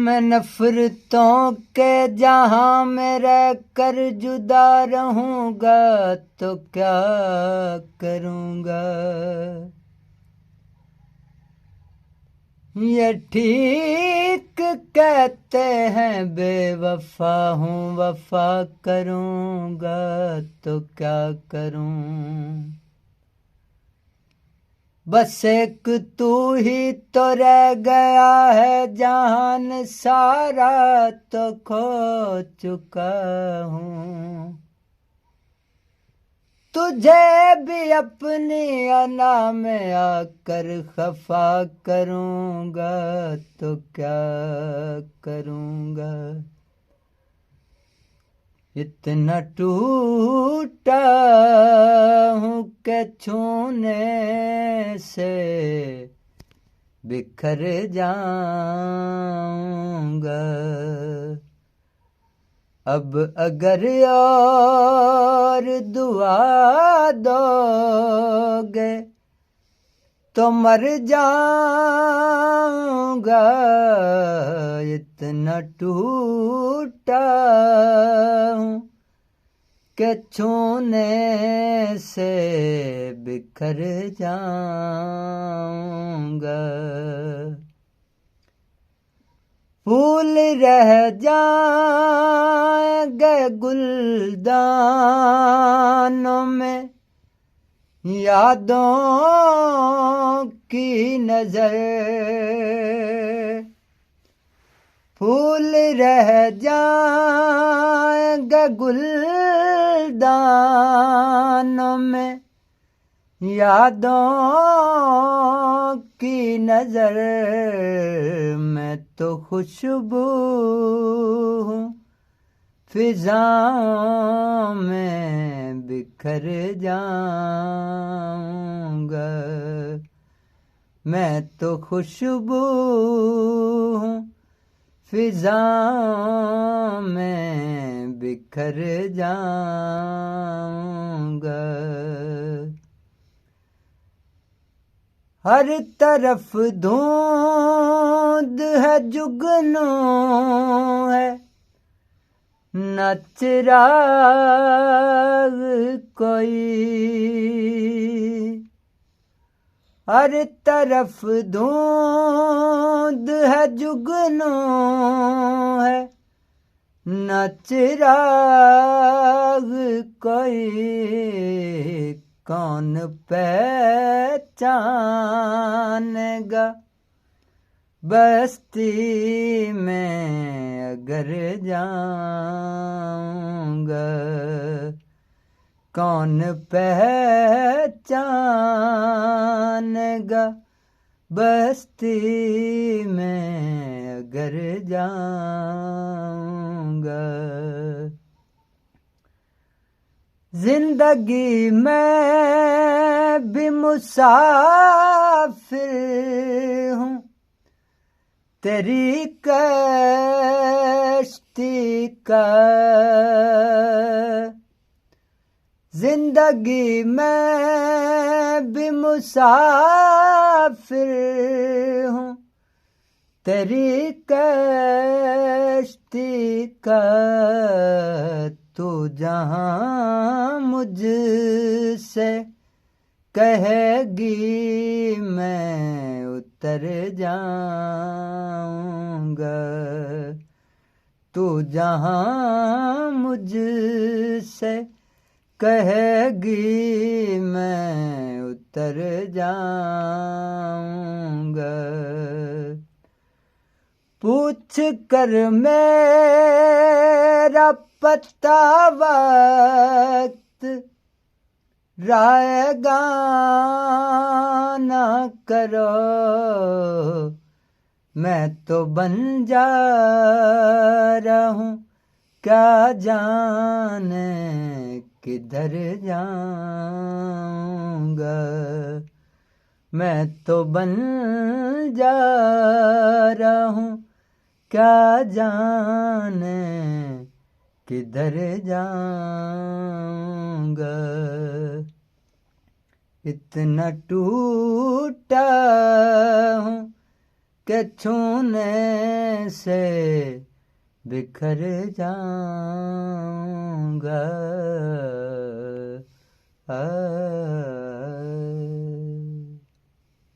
मैं नफरतों के जहां में रह कर जुदा रहूंगा तो क्या करूंगा। ये ठीक कहते हैं बेवफा हूँ वफा करूंगा तो क्या करूं। बस एक तू ही तो रह गया है जहान सारा तो खो चुका हूँ। तुझे भी अपनी अना में आकर खफा करूंगा तो क्या करूंगा। इतना टूटा हूँ कि छूने से बिखर जाऊंगा। अब अगर और दुआ दोगे तो मर जाऊंगा। इतना टूटा हूँ कि छूने से बिखर जाऊंगा। फूल रह जाएंगे गुलदानों में यादों की नजर। फूल रह जाएंगे गुलदानों में यादों की नजर। मैं तो खुशबू हूँ फिजाओं में बिखर जाऊंगा। मैं तो खुशबू हूँ फिजाओं में बिखर जाऊंगा। हर तरफ धुंध है जुगनू है न चिराग कोई। हर तरफ धुंध है जुगनू है न चिराग कोई। कौन पहचानेगा बस्ती में अगर जाऊंगा। कौन पहचानेगा बस्ती में अगर जाऊंगा। जिंदगी में भी मुसाफिर हूँ तेरी कश्ती का। जिंदगी में भी मुसाफिर हूँ तेरी कश्ती का। तू जहाँ मुझसे कहेगी मैं उतर जाऊंगा। तू जहाँ मुझसे कहेगी मैं उतर जाऊंगा। पूछ कर मेरा पता वक्त रायगा ना करो। मैं तो बन जा रहा हूँ क्या जाने किधर जाऊंगा। मैं तो बन जा रहा हूँ क्या जाने किधर जाऊंगा। इतना टूटा हूँ के छूने से बिखर जाऊंगा।